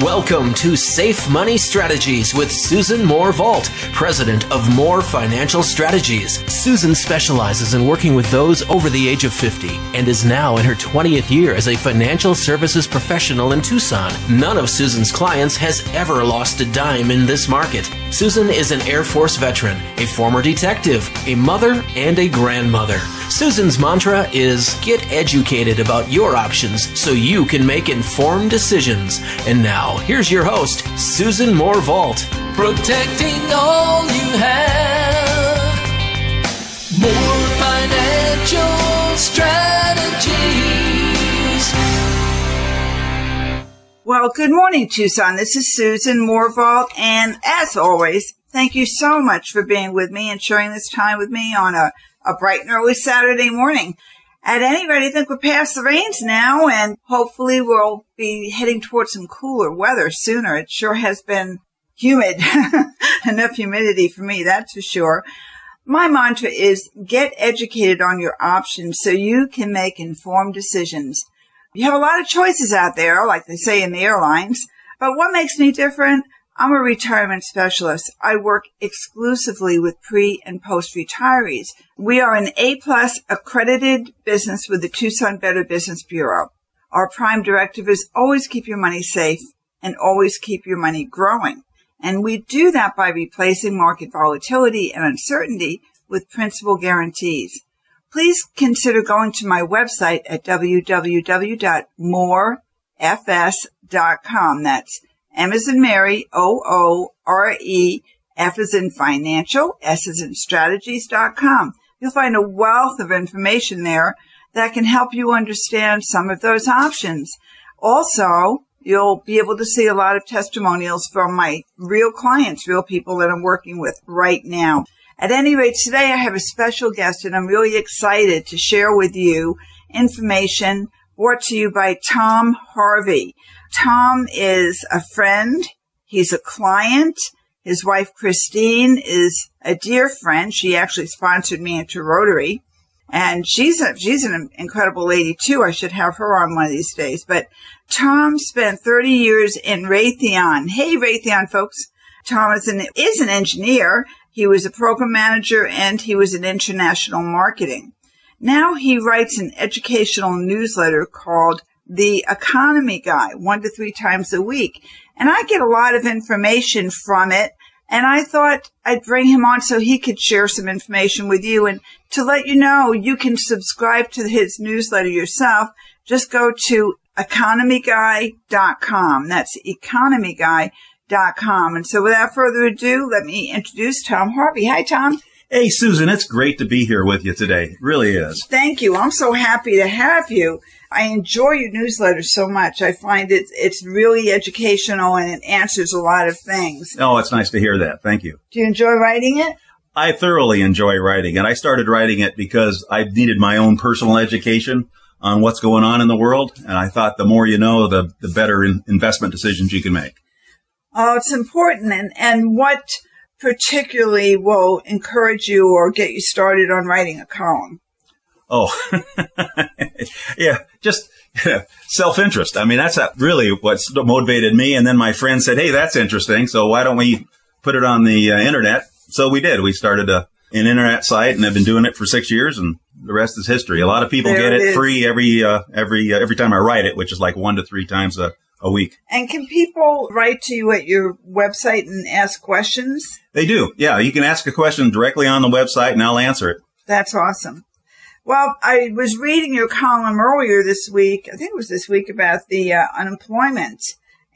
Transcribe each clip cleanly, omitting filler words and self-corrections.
Welcome to Safe Money Strategies with Susan Moore-Vault, president of Moore Financial Strategies. Susan specializes in working with those over the age of 50 and is now in her 20th year as a financial services professional in Tucson. None of Susan's clients has ever lost a dime in this market. Susan is an Air Force veteran, a former detective, a mother, and a grandmother. Susan's mantra is get educated about your options so you can make informed decisions. And now, here's your host, Susan Moore-Vault. Protecting all you have. More financial strategies. Well, good morning, Tucson. This is Susan Moore-Vault, and as always, thank you so much for being with me and sharing this time with me on a bright and early Saturday morning. At any rate, I think we're past the rains now, and hopefully we'll be heading towards some cooler weather sooner. It sure has been humid, enough humidity for me, that's for sure. My mantra is get educated on your options so you can make informed decisions. You have a lot of choices out there, like they say in the airlines, but what makes me different? I'm a retirement specialist. I work exclusively with pre- and post-retirees. We are an A-plus accredited business with the Tucson Better Business Bureau. Our prime directive is always keep your money safe and always keep your money growing. And we do that by replacing market volatility and uncertainty with principal guarantees. Please consider going to my website at www.moorefs.com. That's M as in Mary, O-O-R-E, F as in financial, S as in strategies.com. You'll find a wealth of information there that can help you understand some of those options. Also, you'll be able to see a lot of testimonials from my real clients, real people that I'm working with right now. At any rate, today I have a special guest, and I'm really excited to share with you information brought to you by Tom Harvey. Tom is a friend. He's a client. His wife, Christine, is a dear friend. She actually sponsored me into Rotary. And she's an incredible lady, too. I should have her on one of these days. But Tom spent 30 years in Raytheon. Hey, Raytheon, folks. Tom is an engineer. He was a program manager, and he was in international marketing. Now he writes an educational newsletter called The Economy Guy, 1 to 3 times a week. And I get a lot of information from it. And I thought I'd bring him on so he could share some information with you. And to let you know, you can subscribe to his newsletter yourself. Just go to economyguy.com. That's economyguy.com. And so without further ado, let me introduce Tom Harvey. Hi, Tom. Hey, Susan, it's great to be here with you today. It really is. Thank you. I'm so happy to have you. I enjoy your newsletter so much. I find it's really educational and it answers a lot of things. Oh, it's nice to hear that. Thank you. Do you enjoy writing it? I thoroughly enjoy writing, and I started writing it because I needed my own personal education on what's going on in the world, and I thought the more you know, the better investment decisions you can make. Oh, it's important. And what particularly will encourage you or get you started on writing a column? Oh, yeah, just self-interest. I mean, that's really what's motivated me. And then my friend said, hey, that's interesting. So why don't we put it on the internet? So we did. We started an internet site and have been doing it for 6 years, and the rest is history. A lot of people get it free every time I write it, which is like 1 to 3 times a week. And can people write to you at your website and ask questions? They do. Yeah, you can ask a question directly on the website and I'll answer it. That's awesome. Well, I was reading your column earlier this week, I think it was this week, about the unemployment.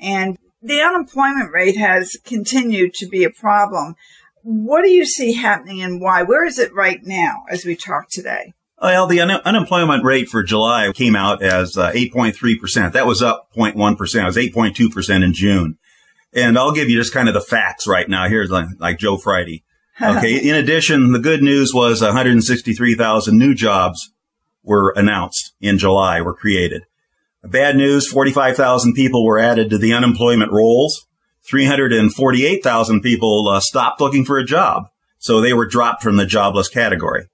And the unemployment rate has continued to be a problem. What do you see happening and why? Where is it right now as we talk today? Well, the unemployment rate for July came out as 8.3%. That was up 0.1%. It was 8.2% in June. And I'll give you just kind of the facts right now. Here's like Joe Friday. Okay. In addition, the good news was 163,000 new jobs were announced in July, were created. Bad news, 45,000 people were added to the unemployment rolls. 348,000 people stopped looking for a job. So they were dropped from the jobless category.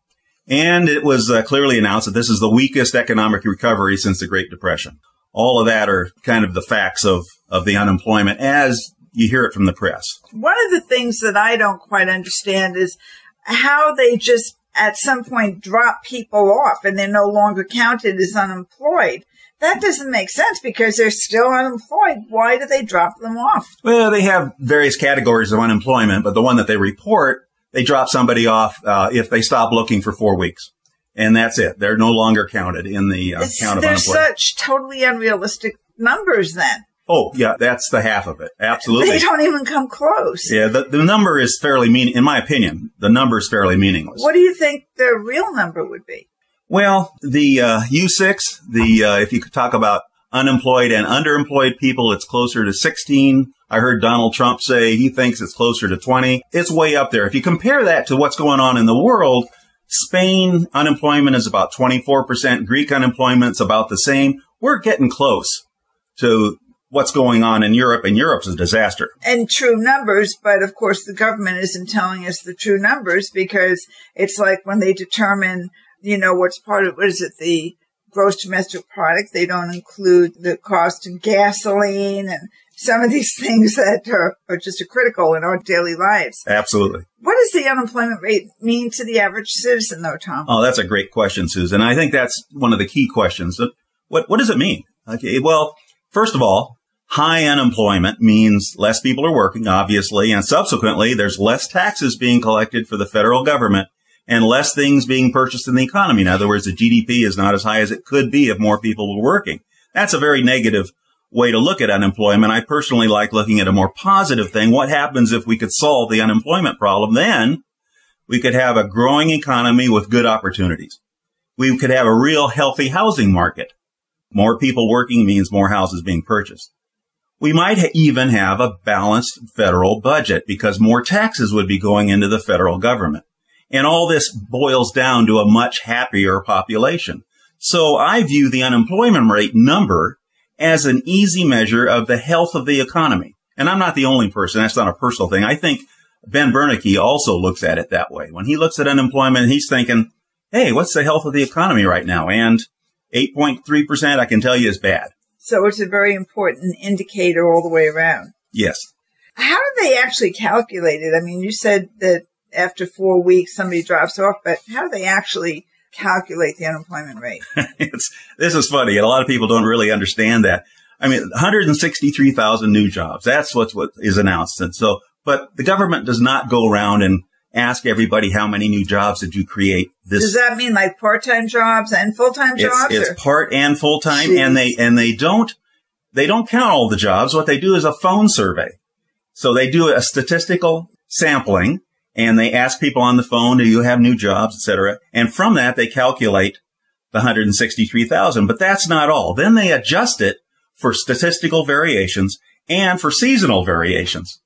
And it was clearly announced that this is the weakest economic recovery since the Great Depression. All of that are kind of the facts of the unemployment as you hear it from the press. One of the things that I don't quite understand is how they just at some point drop people off and they're no longer counted as unemployed. That doesn't make sense because they're still unemployed. Why do they drop them off? Well, they have various categories of unemployment, but the one that they report, they drop somebody off if they stop looking for 4 weeks. And that's it. They're no longer counted in the count of unemployment. They're such totally unrealistic numbers then. Oh, yeah, that's the half of it. Absolutely. They don't even come close. Yeah, the number is fairly in my opinion, the number is fairly meaningless. What do you think the real number would be? Well, the U6, if you could talk about unemployed and underemployed people, it's closer to 16. I heard Donald Trump say he thinks it's closer to 20. It's way up there. If you compare that to what's going on in the world, Spain unemployment is about 24%. Greek unemployment's about the same. We're getting close to what's going on in Europe, and Europe's a disaster. And true numbers, but of course the government isn't telling us the true numbers because it's like when they determine, what's part of, the gross domestic product, they don't include the cost of gasoline and some of these things that are just critical in our daily lives. Absolutely. What does the unemployment rate mean to the average citizen, though, Tom? Oh, that's a great question, Susan. I think that's one of the key questions. What does it mean? Okay, well, first of all, high unemployment means less people are working, obviously, and subsequently, there's less taxes being collected for the federal government and less things being purchased in the economy. In other words, the GDP is not as high as it could be if more people were working. That's a very negative way to look at unemployment. I personally like looking at a more positive thing. What happens if we could solve the unemployment problem? Then we could have a growing economy with good opportunities. We could have a real healthy housing market. More people working means more houses being purchased. We might even have a balanced federal budget because more taxes would be going into the federal government. And all this boils down to a much happier population. So I view the unemployment rate number as an easy measure of the health of the economy. And I'm not the only person. That's not a personal thing. I think Ben Bernanke also looks at it that way. When he looks at unemployment, he's thinking, hey, what's the health of the economy right now? And 8.3%, I can tell you, is bad. So it's a very important indicator all the way around. Yes. How do they actually calculate it? I mean, you said that after 4 weeks, somebody drops off, but how do they actually calculate the unemployment rate? This is funny, and a lot of people don't really understand that. I mean, 163,000 new jobs. That's what is announced. And so, but the government does not go around and ask everybody how many new jobs did you create. Does that mean like part-time jobs and full-time jobs? It's part and full-time. Jeez. and they don't count all the jobs. What they do is a phone survey. So they do a statistical sampling and they ask people on the phone, do you have new jobs, et cetera? And from that, they calculate the 163,000. But that's not all. Then they adjust it for statistical variations and for seasonal variations.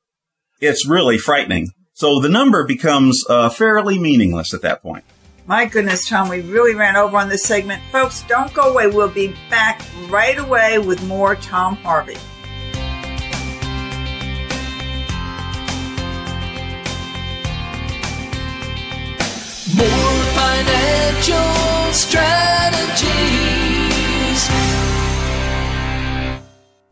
It's really frightening. So the number becomes fairly meaningless at that point. My goodness, Tom, we really ran over on this segment. Folks, don't go away. We'll be back right away with more Tom Harvey. More financial strategies.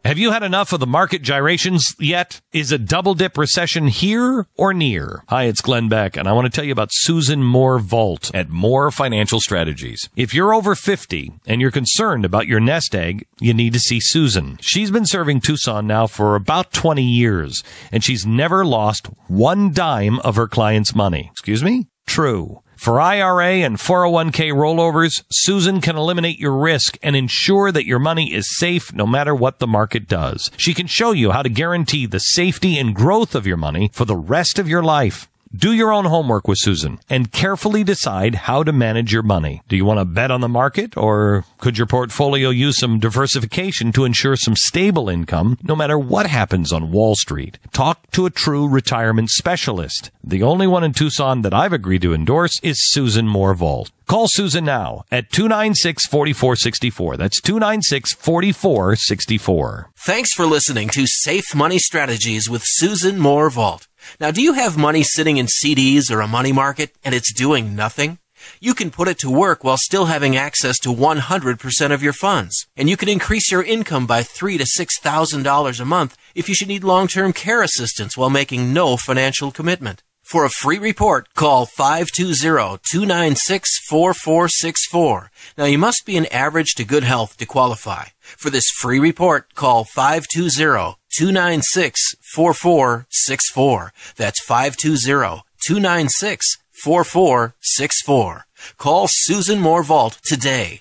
Have you had enough of the market gyrations yet? Is a double dip recession here or near? Hi, it's Glenn Beck, and I want to tell you about Susan Moore Vault at Moore Financial Strategies. If you're over 50 and you're concerned about your nest egg, you need to see Susan. She's been serving Tucson now for about 20 years, and she's never lost one dime of her clients' money. Excuse me? True. For IRA and 401k rollovers, Susan can eliminate your risk and ensure that your money is safe no matter what the market does. She can show you how to guarantee the safety and growth of your money for the rest of your life. Do your own homework with Susan and carefully decide how to manage your money. Do you want to bet on the market, or could your portfolio use some diversification to ensure some stable income no matter what happens on Wall Street? Talk to a true retirement specialist. The only one in Tucson that I've agreed to endorse is Susan Moore Vault. Call Susan now at 296-4464. That's 296-4464. Thanks for listening to Safe Money Strategies with Susan Moore Vault. Now, do you have money sitting in CDs or a money market and it's doing nothing? You can put it to work while still having access to 100% of your funds. And you can increase your income by $3,000 to $6,000 a month if you should need long-term care assistance while making no financial commitment. For a free report, call 520-296-4464. Now, you must be in average to good health to qualify. For this free report, call 520-296-4464. That's 520-296-4464. Call Susan Moore Vault today.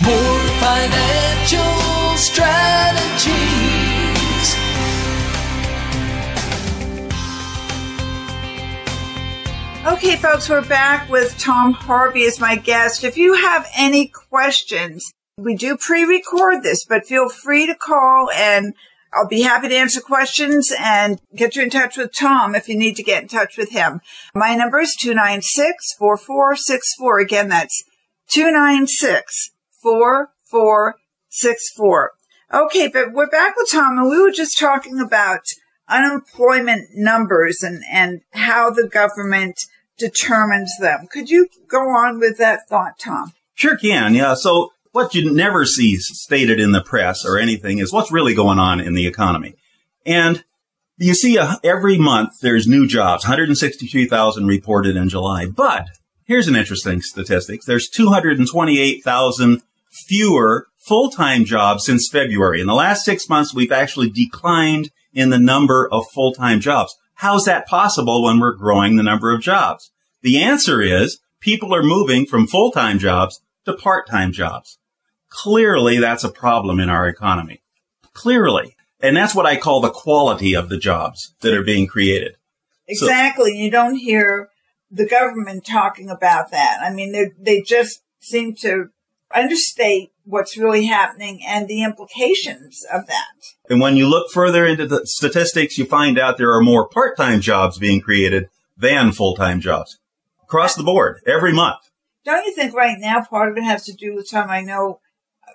More financial strategies. Okay, folks, we're back with Tom Harvey as my guest. If you have any questions, we do pre-record this, but feel free to call and I'll be happy to answer questions and get you in touch with Tom if you need to get in touch with him. My number is 296-4464. Again, that's 296-4464. Okay, but we're back with Tom, and we were just talking about unemployment numbers and how the government determines them. Could you go on with that thought, Tom? Sure can, yeah. So what you never see stated in the press or anything is what's really going on in the economy. And you see every month there's new jobs, 163,000 reported in July. But here's an interesting statistic. There's 228,000 fewer full-time jobs since February. In the last 6 months, we've actually declined in the number of full-time jobs. How's that possible when we're growing the number of jobs? The answer is people are moving from full-time jobs to part-time jobs. Clearly, that's a problem in our economy. Clearly. And that's what I call the quality of the jobs that are being created. Exactly. You don't hear the government talking about that. I mean, they just seem to understate what's really happening and the implications of that. And when you look further into the statistics, you find out there are more part-time jobs being created than full-time jobs across the board every month. Don't you think right now part of it has to do with Tom? I know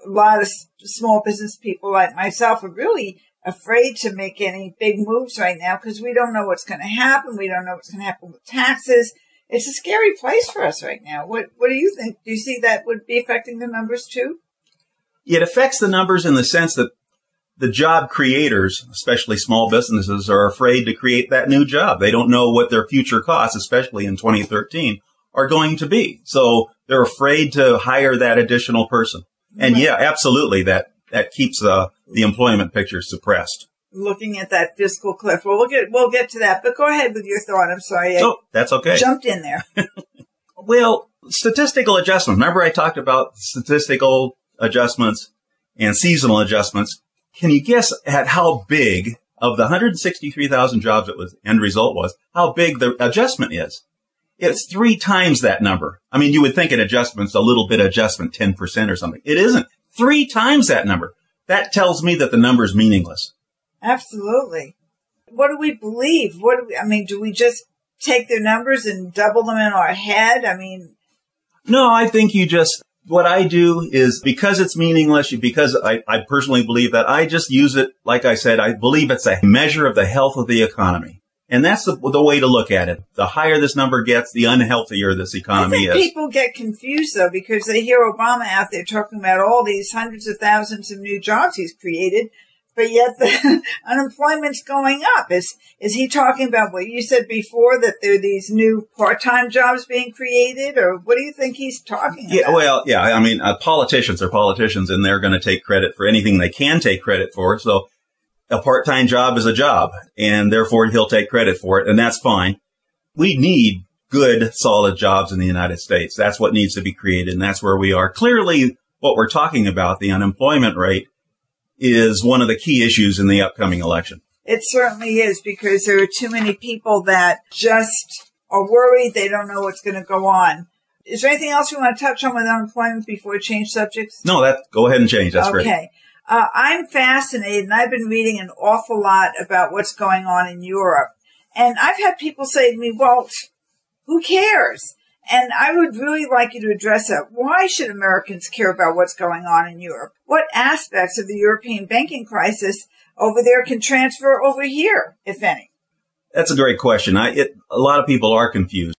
a lot of small business people like myself are really afraid to make any big moves right now because we don't know what's going to happen. We don't know what's going to happen with taxes. It's a scary place for us right now. What do you think? Do you see that would be affecting the numbers too? It affects the numbers in the sense that the job creators, especially small businesses, are afraid to create that new job. They don't know what their future costs, especially in 2013, are going to be. So they're afraid to hire that additional person. And yeah, absolutely, that keeps the employment picture suppressed. Looking at that fiscal cliff. Well, we'll get to that, but go ahead with your thought. I'm sorry. That's okay. Jumped in there. Well, statistical adjustment. Remember I talked about statistical adjustments and seasonal adjustments. Can you guess at how big of the 163,000 jobs it was end result was, how big the adjustment is? It's 3 times that number. I mean, you would think an adjustment's a little bit adjustment, 10% or something. It isn't. 3 times that number. That tells me that the number's meaningless. Absolutely. What do we believe? Do we just take their numbers and double them in our head? No, I think what I do is because it's meaningless, because I personally believe that, I just use it, like I said, I believe it's a measure of the health of the economy. And that's the way to look at it. The higher this number gets, the unhealthier this economy is. I think people get confused, though, because they hear Obama out there talking about all these hundreds of thousands of new jobs he's created, but yet the unemployment's going up. Is he talking about what you said before, that there are these new part-time jobs being created, or what do you think he's talking about? Politicians are politicians, and they're going to take credit for anything they can take credit for. So a part-time job is a job, and therefore he'll take credit for it, and that's fine. We need good, solid jobs in the United States. That's what needs to be created, and that's where we are. Clearly, what we're talking about, the unemployment rate, is one of the key issues in the upcoming election. It certainly is, because there are too many people that just are worried. They don't know what's going to go on. Is there anything else you want to touch on with unemployment before we change subjects? No, go ahead and change. That's great. Okay. I'm fascinated, and I've been reading an awful lot about what's going on in Europe. And I've had people say to me, well, who cares? And I would really like you to address that. Why should Americans care about what's going on in Europe? What aspects of the European banking crisis over there can transfer over here, if any? That's a great question. A lot of people are confused.